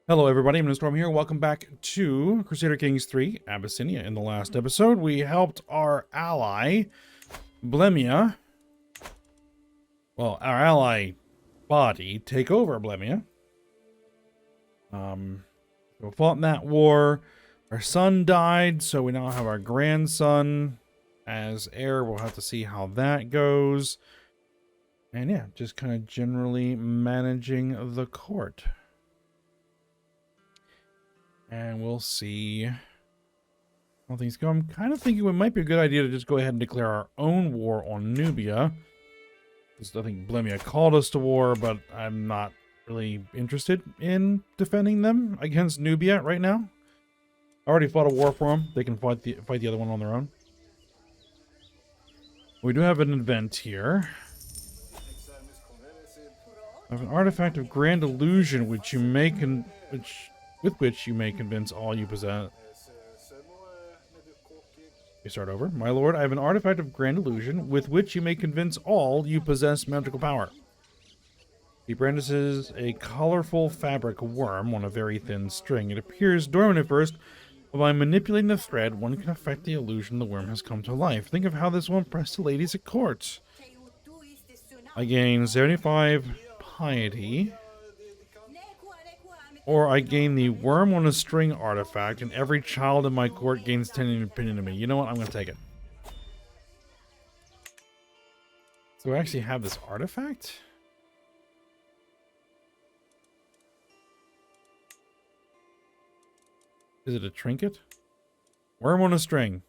Hello everybody, I'm Storm here. Welcome back to Crusader Kings 3, Abyssinia. In the last episode, we helped our ally, Blemia, our ally body, take over Blemia. We fought in that war. Our son died, so we now have our grandson as heir. We'll have to see how that goes. And yeah, just kind of generally managing the court. And we'll see how things go. I'm kind of thinking it might be a good idea to just go ahead and declare our own war on Nubia. Because I think Blemia called us to war, but I'm not really interested in defending them against Nubia right now. I already fought a war for them. They can fight the other one on their own. We do have an event here. I have an artifact of grand illusion which you may with which you may convince all you possess. We start over. My lord, I have an artifact of grand illusion with which you may convince all you possess magical power. He brandishes a colorful fabric worm on a very thin string. It appears dormant at first, but by manipulating the thread, one can affect the illusion the worm has come to life. Think of how this will impress the ladies at court. I gain 75 piety. Or I gain the worm on a string artifact, and every child in my court gains 10 opinion of me. You know what? I'm going to take it. So I actually have this artifact? Is it a trinket? Worm on a string.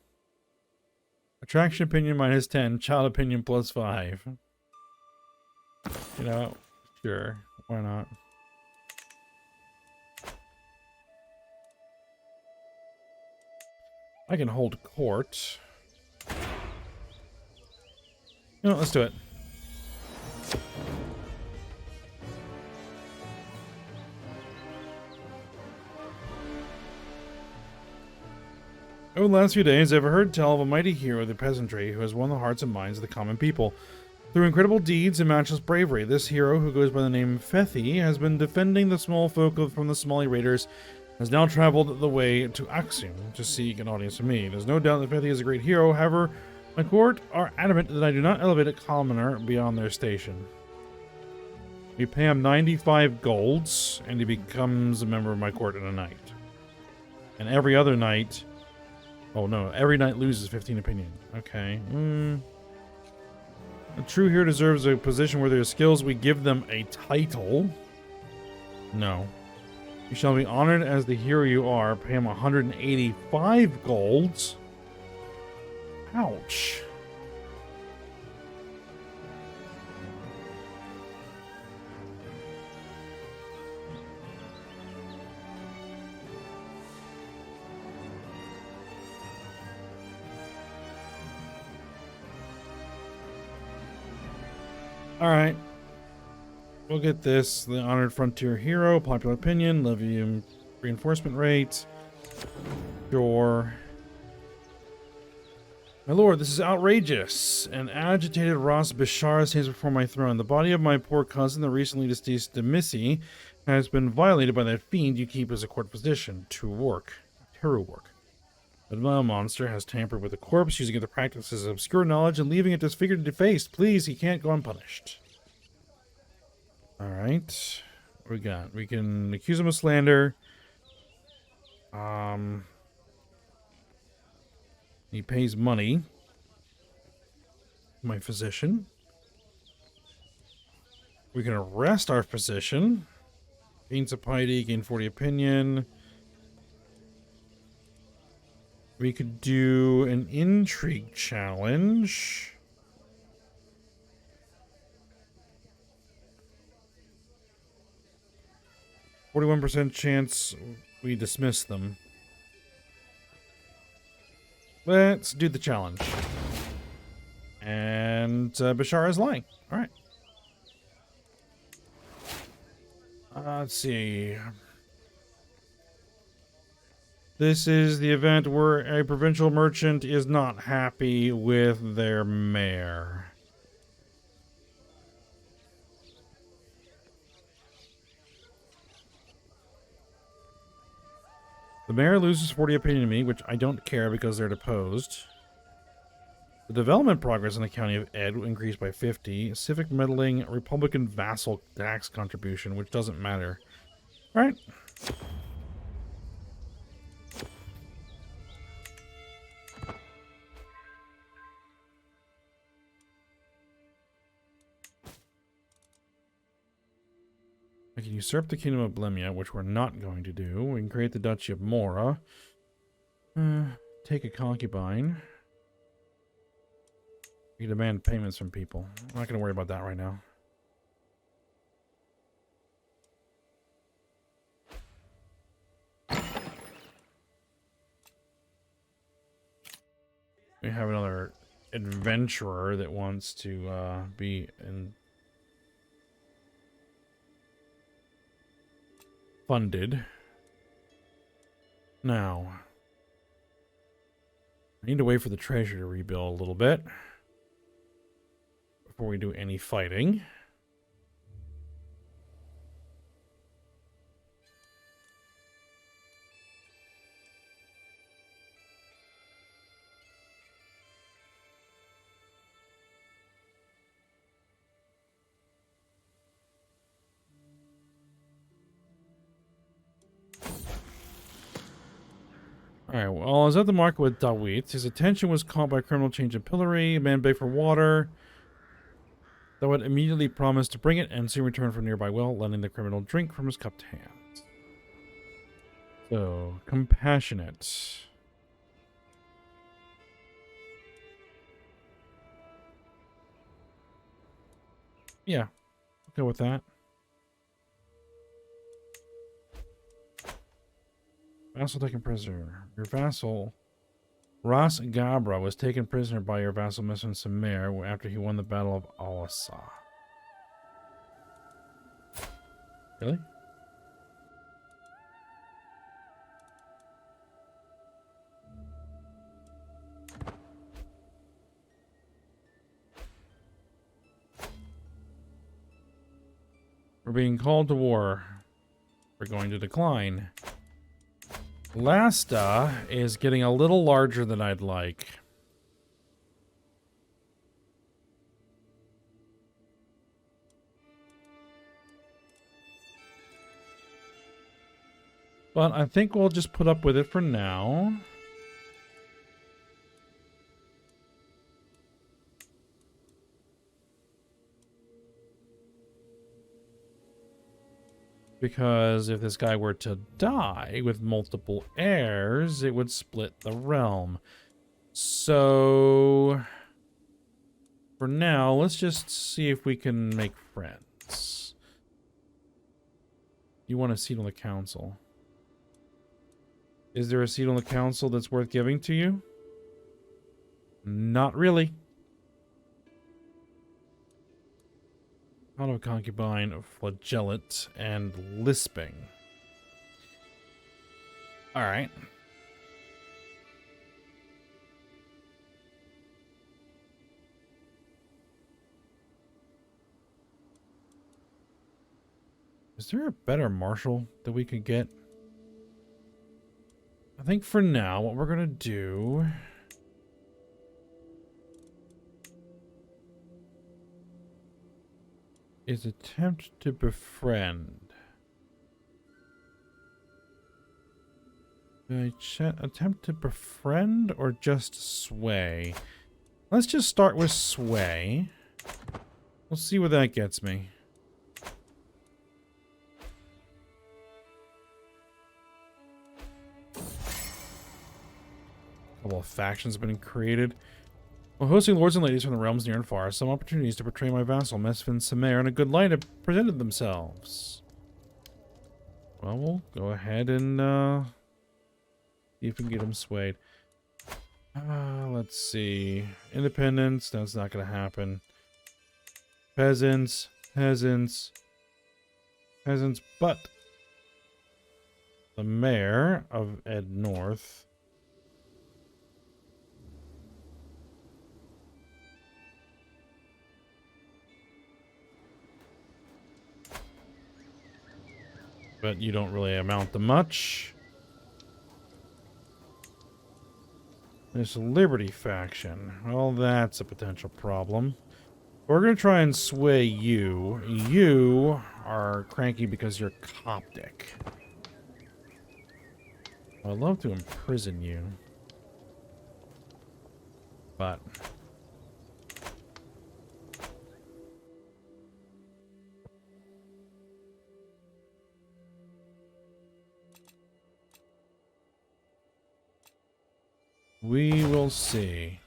Attraction opinion minus 10, child opinion plus 5. You know, sure. Why not? I can hold court. No, let's do it. Over the last few days, I've heard tell of a mighty hero of the peasantry who has won the hearts and minds of the common people. Through incredible deeds and matchless bravery, this hero, who goes by the name Fethi, has been defending the small folk from the Somali raiders, has now traveled the way to Aksum to seek an audience with me. There's no doubt that Fethi is a great hero. However, my court are adamant that I do not elevate a commoner beyond their station. We pay him 95 golds, and he becomes a member of my court in a night. And every other night... Oh no, every night loses 15 opinion. Okay. A true hero deserves a position where their skills. We give them a title. No. You shall be honored as the hero you are. Pay him 185 golds. Ouch. Alright. We'll get this. The Honored Frontier Hero. Popular opinion. Levy reinforcement rate. Sure. My lord, this is outrageous. An agitated Ross Bishara stands before my throne. The body of my poor cousin, the recently deceased Demissi, has been violated by that fiend you keep as a court physician. Terror work. The vile monster has tampered with the corpse, using it to practice his obscure knowledge and leaving it disfigured and defaced. Please, he can't go unpunished. Alright. What we got? We can accuse him of slander. He pays money. My physician. We can arrest our physician. Gain some piety, gain 40 opinion. We could do an intrigue challenge. %41 chance we dismiss them. Let's do the challenge. And Bashar is lying. Alright. Let's see. This is the event where a provincial merchant is not happy with their mayor. The mayor loses 40 opinion to me, which I don't care because they're deposed. The development progress in the county of Ed will increase by 50. Civic meddling, Republican vassal tax contribution, which doesn't matter. All right. I can usurp the kingdom of Blemia, which we're not going to do. We can create the duchy of Mora. Take a concubine. We demand payments from people. I'm not going to worry about that right now. We have another adventurer that wants to be funded. Now, I need to wait for the treasure to rebuild a little bit before we do any fighting. Alright, well, I was at the market with Dawit. His attention was caught by a criminal change in pillory. A man begged for water. Dawit immediately promised to bring it and soon returned from nearby well, letting the criminal drink from his cupped hands. So, compassionate. Yeah, I'll go with that. Vassal taken prisoner. Your vassal, Ras Gabra, was taken prisoner by your vassal Messon Samer after he won the Battle of Awasa. Really? We're being called to war. We're going to decline. Lasta is getting a little larger than I'd like. But I think we'll just put up with it for now. Because if this guy were to die with multiple heirs, it would split the realm. So, for now, let's just see if we can make friends. You want a seat on the council. Is there a seat on the council that's worth giving to you? Not really. Auto concubine, flagellate, and lisping. All right. Is there a better marshal that we could get? I think for now, what we're gonna do is attempt to befriend. Do I attempt to befriend or just sway? Let's just start with sway. We'll see where that gets me. A couple of factions have been created. While hosting lords and ladies from the realms near and far, some opportunities to portray my vassal, Mesfin Samer, in a good light have presented themselves. Well, we'll go ahead and see if we can get him swayed. Let's see. Independence, that's not going to happen. Peasants, peasants, peasants, but the mayor of Ed North. But you don't really amount to much. This Liberty faction. Well, that's a potential problem. We're going to try and sway you. You are cranky because you're Coptic. I'd love to imprison you. But... we will see.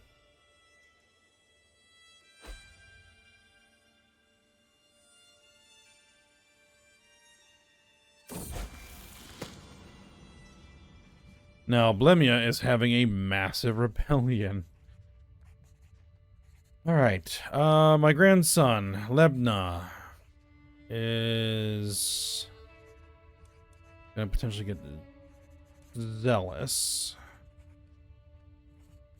Now, Blemia is having a massive rebellion. Alright, my grandson, Lebna, is gonna potentially get zealous.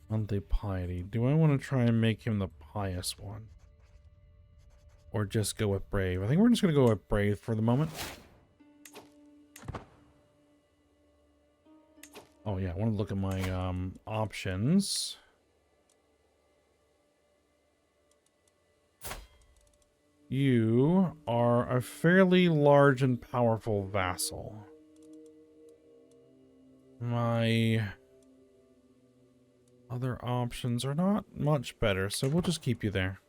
Monthly piety. Do I want to try and make him the pious one? Or just go with brave? I think we're just gonna go with brave for the moment. Oh yeah, I want to look at my options. You are a fairly large and powerful vassal. My other options are not much better, so we'll just keep you there.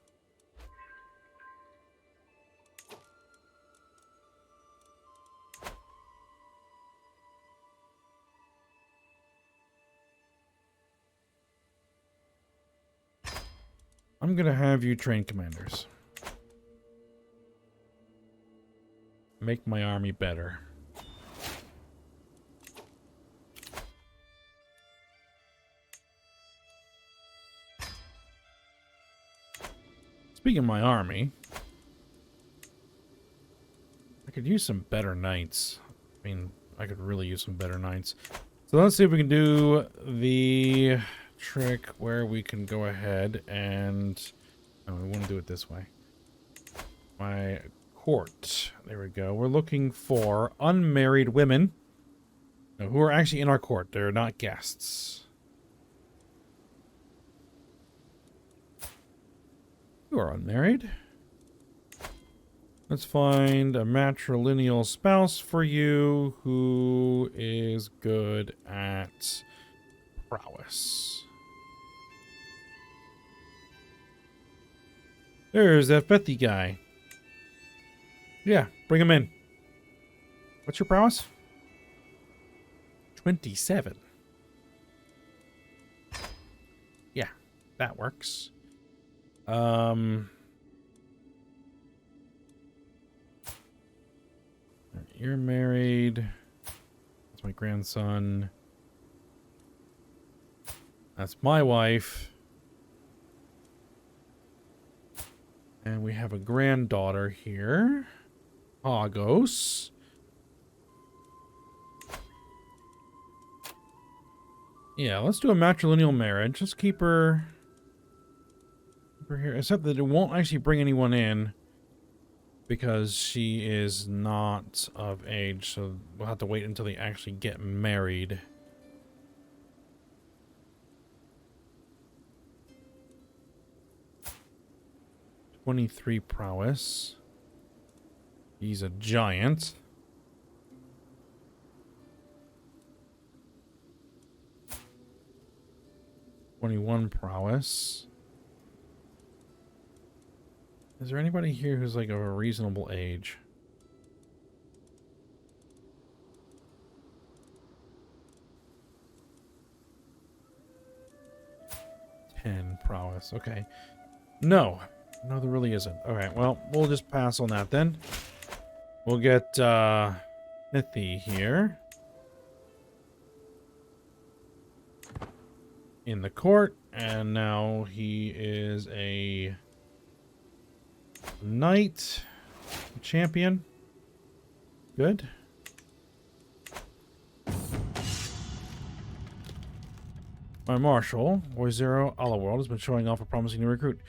I'm gonna have you train commanders. Make my army better. Speaking of my army, I could use some better knights. I mean, I could really use some better knights. So let's see if we can do the trick where we can go ahead and... oh, we want to do it this way. My court. There we go. We're looking for unmarried women who are actually in our court. They're not guests. You are unmarried. Let's find a matrilineal spouse for you who is good at prowess. There's that Bethy guy. Yeah, bring him in. What's your prowess? 27. Yeah, that works. You're married. That's my grandson. That's my wife. And we have a granddaughter here. Agos. Yeah, let's do a matrilineal marriage. Let's keep her here. Except that it won't actually bring anyone in because she is not of age. So we'll have to wait until they actually get married. .23 prowess. He's a giant. .21 prowess. Is there anybody here who's like of a reasonable age? .10 prowess. Okay. No, there really isn't. Alright, well, we'll just pass on that then. We'll get Nithy here. In the court. And now he is a knight champion. Good. My marshal, Oizero Alaworld, has been showing off a promising new recruit.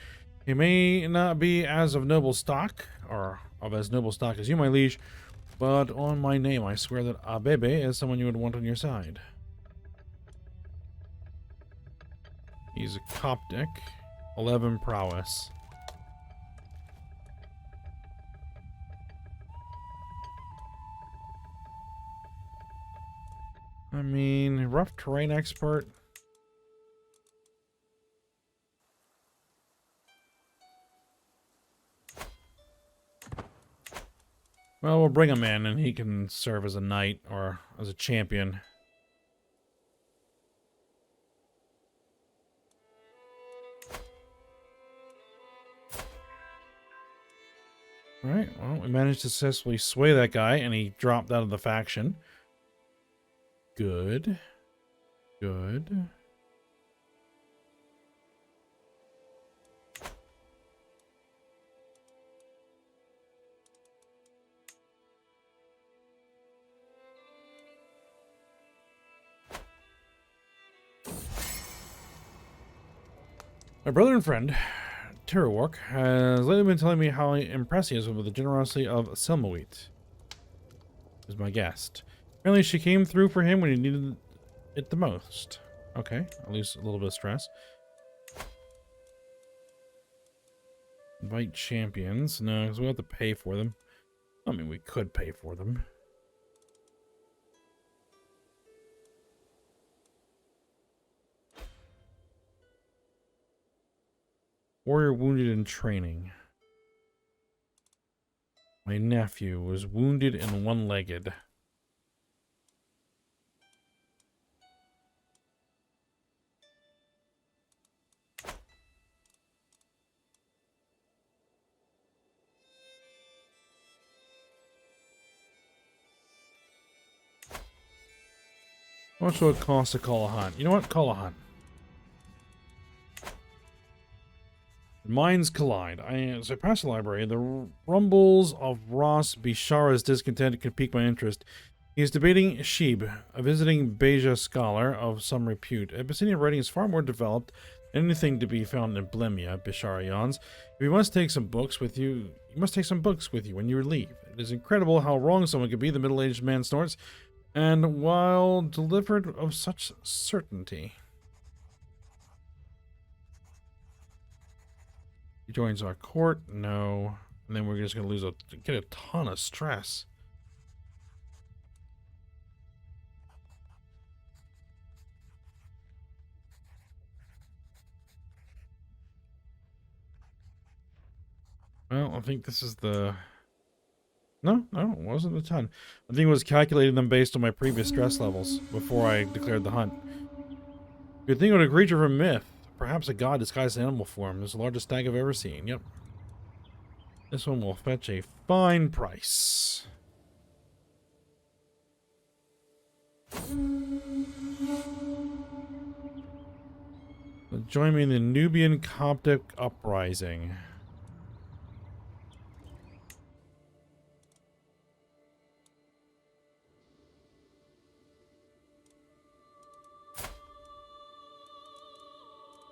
He may not be as of noble stock, or of as noble stock as you, my liege, but on my name, I swear that Abebe is someone you would want on your side. He's a Coptic. 11 prowess. I mean, rough terrain expert. Well, we'll bring him in and he can serve as a knight or as a champion. Alright, well, we managed to successfully sway that guy and he dropped out of the faction. Good. Good. My brother and friend, Terrawark, has lately been telling me how impressed he is with the generosity of Selmawheat. Is my guest. Apparently she came through for him when he needed it the most. Okay, at least a little bit of stress. Invite champions. No, because we have to pay for them. I mean, we could pay for them. Warrior wounded in training. My nephew was wounded and one-legged. How much will it cost to call a hunt? You know what? Call a hunt. Minds collide. As I pass the library, the rumbles of Ross Bishara's discontent could pique my interest. He is debating Sheeb, a visiting Beja scholar of some repute. Abyssinia writing is far more developed than anything to be found in Blemia, Bishara yawns. If you must take some books with you, must take some books with you when you leave. It is incredible how wrong someone could be, the middle-aged man snorts, and while delivered of such certainty. He joins our court? No. And then we're just going to get a ton of stress. Well, I think this is the... No, it wasn't a ton. I think it was calculating them based on my previous stress levels before I declared the hunt. You'd think it was a creature from myth. Perhaps a god disguised in animal form. It's the largest stag I've ever seen. Yep. This one will fetch a fine price. Join me in the Nubian Coptic uprising.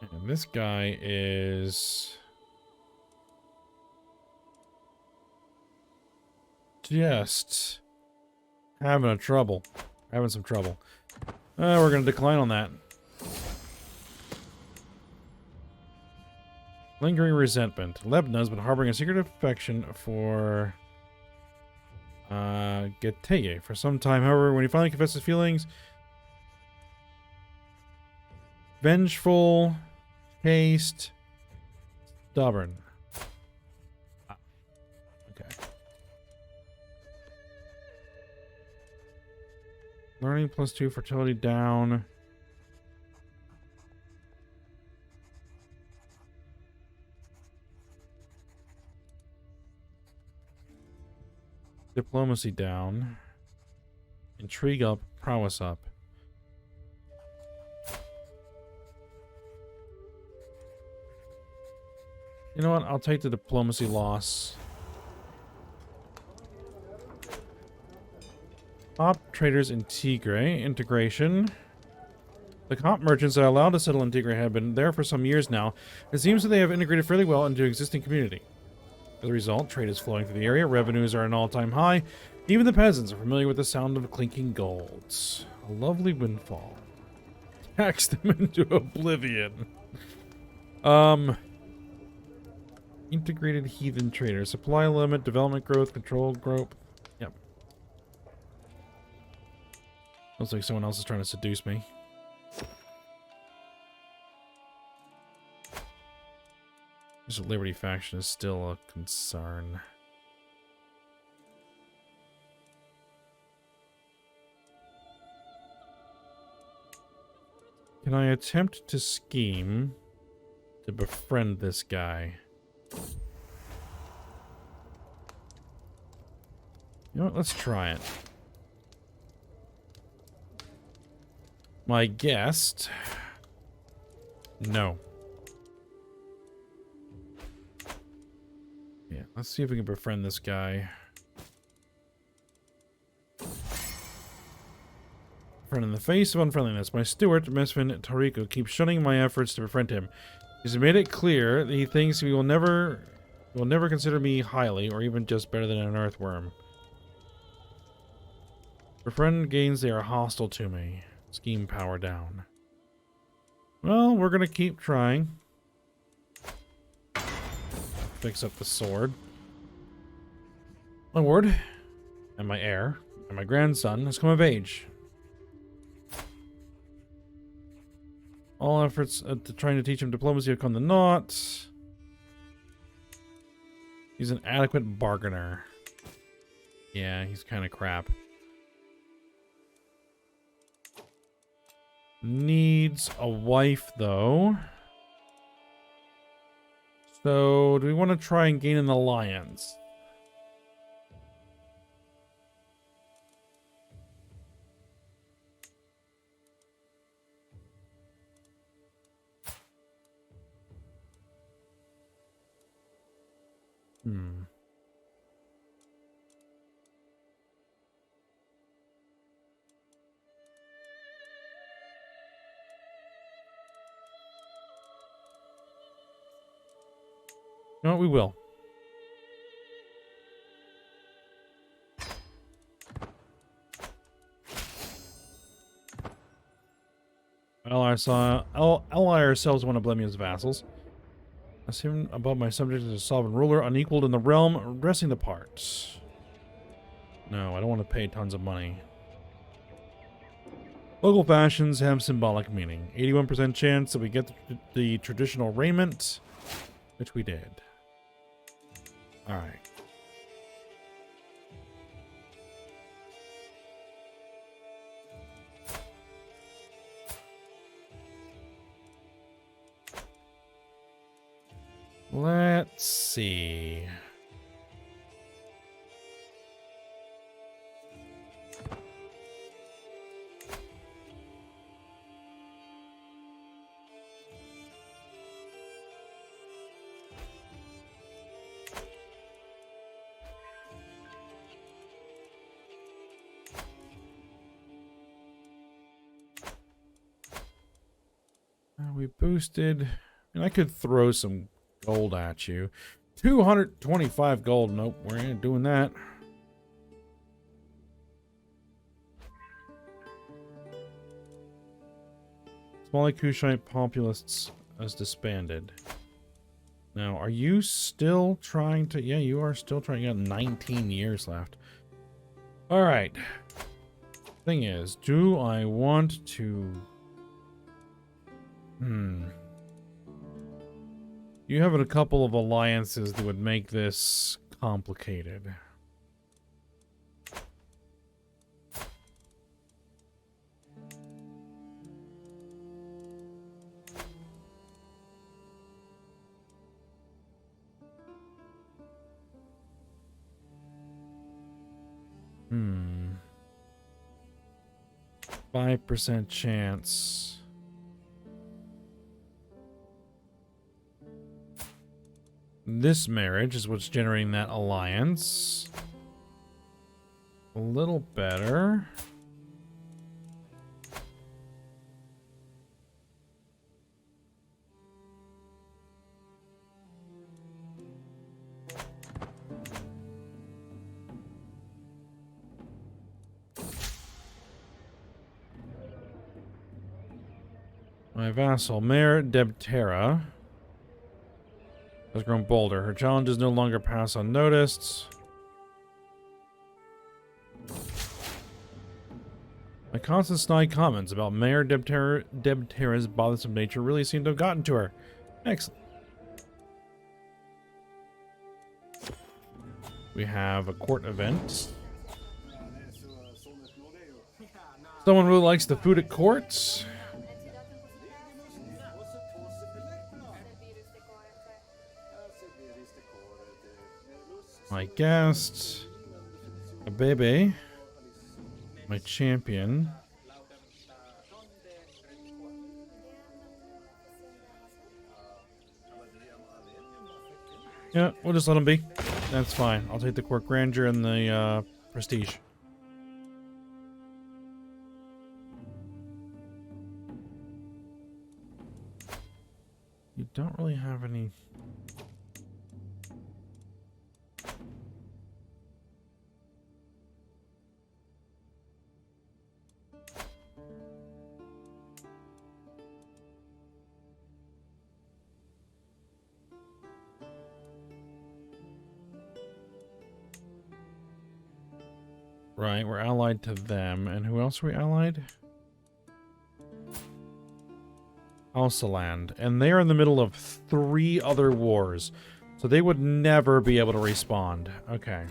And this guy is just having some trouble. We're going to decline on that. Lingering resentment. Lebanon has been harboring a secret affection for Geteye for some time. However, when he finally confesses feelings, vengeful, chaste, stubborn. Okay. Learning +2, fertility down. Diplomacy down. Intrigue up, prowess up. You know what? I'll take the diplomacy loss. Top traders in Tigray. Integration. The comp merchants that are allowed to settle in Tigray have been there for some years now. It seems that they have integrated fairly well into the existing community. As a result, trade is flowing through the area. Revenues are at an all-time high. Even the peasants are familiar with the sound of clinking golds. A lovely windfall. Tax them into oblivion. Integrated heathen trader. Supply limit, development growth, control growth. Yep. Looks like someone else is trying to seduce me. This Liberty faction is still a concern. Can I attempt to scheme to befriend this guy? You know what? Let's try it. My guest. No. Yeah, let's see if we can befriend this guy. Friend in the face of unfriendliness. My steward, Mesfin Tariko, keeps shunning my efforts to befriend him. He's made it clear that he thinks he will never consider me highly, or even just better than an earthworm. Befriend gains they are hostile to me. Scheme power down. Well, we're gonna keep trying. Fix up the sword. My ward, and my heir, and my grandson has come of age. All efforts at trying to teach him diplomacy have come to naught. He's an adequate bargainer. Yeah, he's kind of crap. Needs a wife, though. So, do we want to try and gain an alliance? No, we will. Ally ourselves one of Blemia's vassals. I see him above my subject as a sovereign ruler, unequaled in the realm, dressing the part. No, I don't want to pay tons of money. Local fashions have symbolic meaning. 81% chance that we get the traditional raiment, which we did. Alright. Let's see. We boosted. And I could throw some gold at you. 225 gold. Nope, we ain't doing that. Small Kushite populists has disbanded. Now, are you still trying to... Yeah, you are still trying. You got 19 years left. Alright. Thing is, do I want to... You have a couple of alliances that would make this complicated. Hmm. 5% chance. This marriage is what's generating that alliance. A little better. My vassal, Mayor DebTara. has grown bolder. Her challenges no longer pass unnoticed. My constant snide comments about Mayor DebTara's bothersome nature really seem to have gotten to her. Excellent. We have a court event. Someone really likes the food at court. My guest. A baby. My champion. Yeah, we'll just let him be. That's fine. I'll take the court grandeur and the prestige. You don't really have any... Right, we're allied to them. And who else are we allied? Alsaland. And they are in the middle of 3 other wars. So they would never be able to respond. Okay.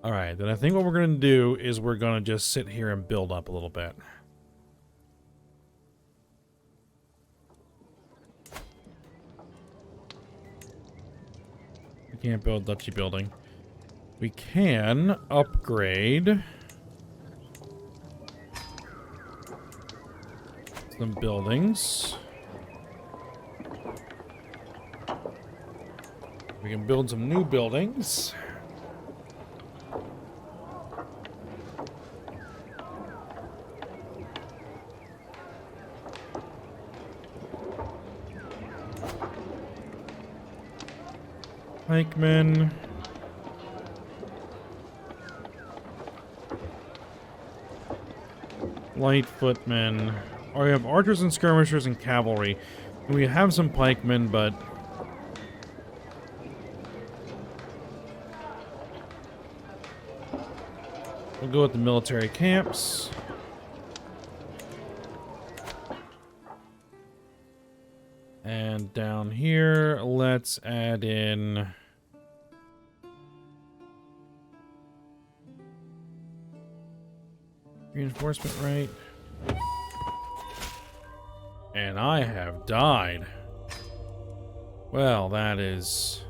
Alright, then I think what we're going to do is we're going to just sit here and build up a little bit. We can't build Duchy building. We can upgrade some buildings. We can build some new buildings. Pikemen. Light footmen. Oh, we have archers and skirmishers and cavalry. And we have some pikemen, but... we'll go with the military camps. And down here, let's add in... reinforcement rate. And I have died. Well, that is...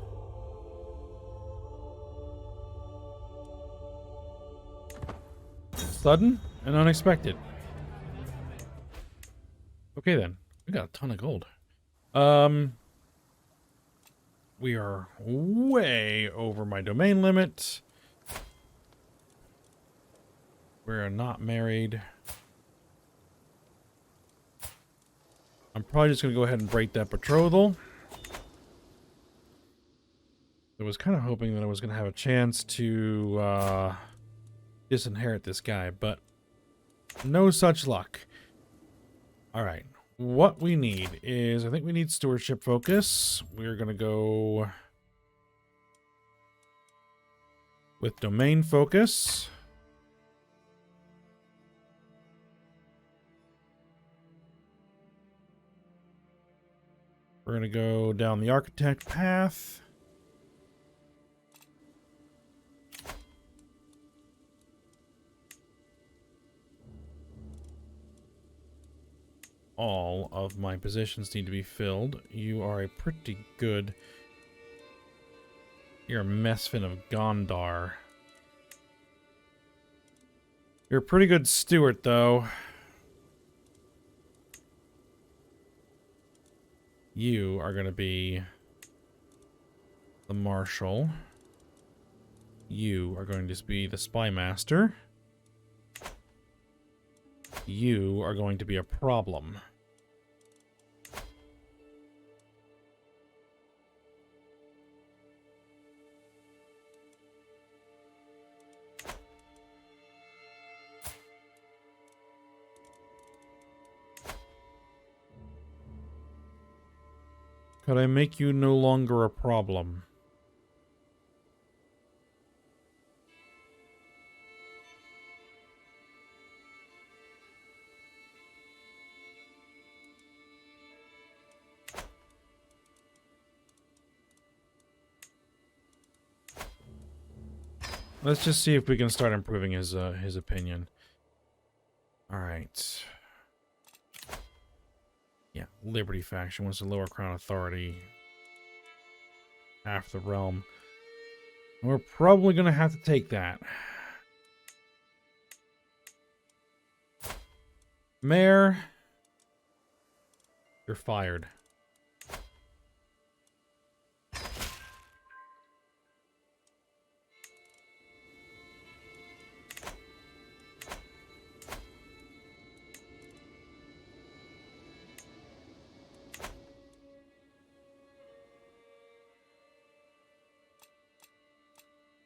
sudden and unexpected. Okay then. We got a ton of gold. We are way over my domain limit. We're not married. I'm probably just going to go ahead and break that betrothal. I was kind of hoping that I was going to have a chance to disinherit this guy, but no such luck. Alright, what we need is, I think we need stewardship focus. We're going to go with domain focus. We're going to go down the architect path. All of my positions need to be filled. You are a pretty good... You're a Mesfin of Gondar. You're a pretty good steward, though. You are going to be the marshal. You are going to be the spy master. You are going to be a problem. Could I make you no longer a problem? Let's just see if we can start improving his opinion. All right. Yeah, Liberty faction wants to lower crown authority. Half the realm. We're probably going to have to take that. Mayor, you're fired.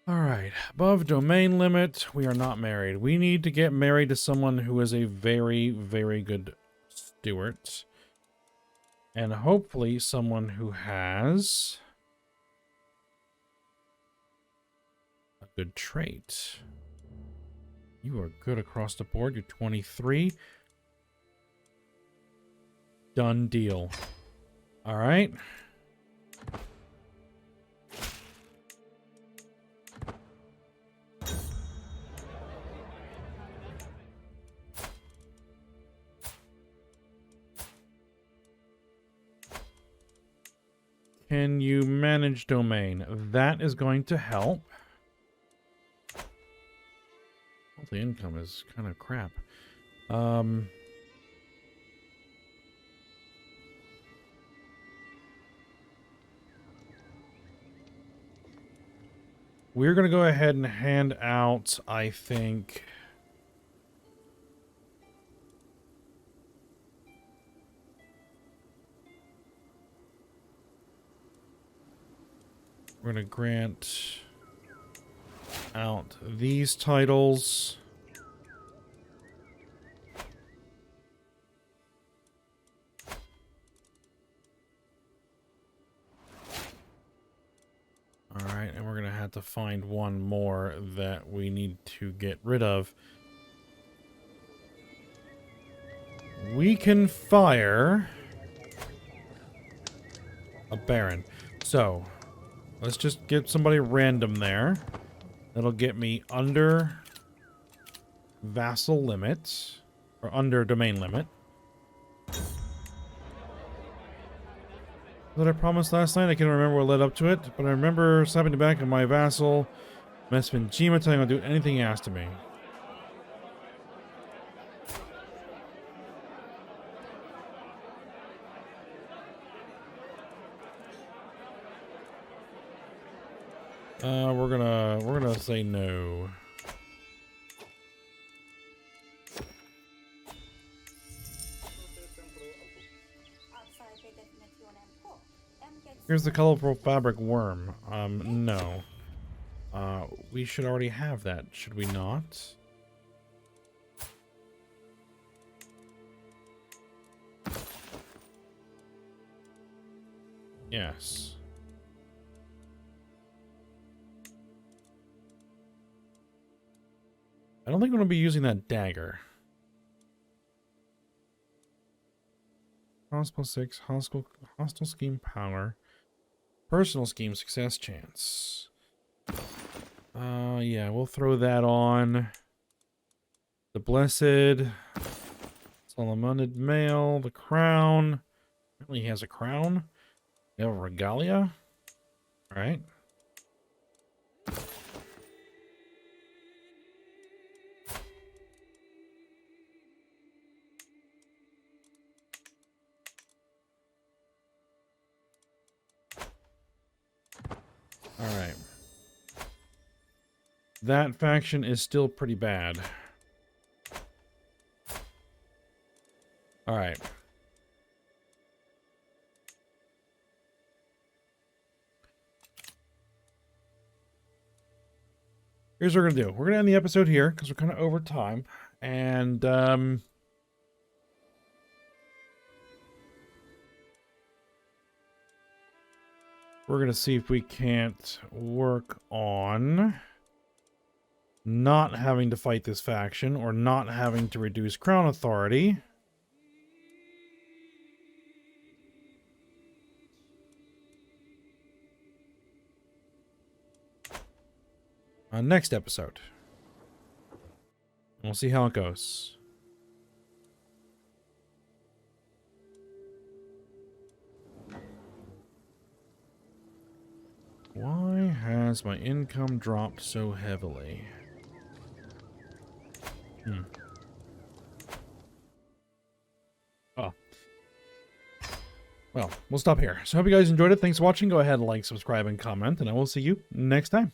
Alright, above domain limit, we are not married. We need to get married to someone who is a very, very good steward. And hopefully someone who has a good trait. You are good across the board. You're 23. Done deal. Alright. Can you manage domain? That is going to help. Monthly income is kind of crap. We're going to go ahead and hand out, I think... We're going to grant out these titles. Alright, and we're going to have to find one more that we need to get rid of. We can fire a baron. So... let's just get somebody random there. That'll get me under vassal limit. Or under domain limit. What I promised last night, I can't remember what led up to it. But I remember slapping the back of my vassal, Mesfin-Jima, telling him I'll do anything he asked of me. We're gonna say no. Here's the colorful fabric worm. No. We should already have that, should we not? Yes. I don't think I'm going to be using that dagger. Hostile 6, hostile scheme power. Personal scheme success chance. Yeah, we'll throw that on. The Blessed. Solomonid Mail. The Crown. Apparently he has a crown. We have a Regalia. Alright. Alright. That faction is still pretty bad. Alright. Here's what we're going to do. We're going to end the episode here because we're kind of over time. And, We're going to see if we can't work on not having to fight this faction or not having to reduce crown authority. Next episode. We'll see how it goes. Why has my income dropped so heavily? Oh. Well, we'll stop here. So I hope you guys enjoyed it. Thanks for watching. Go ahead and like, subscribe, and comment, and I will see you next time.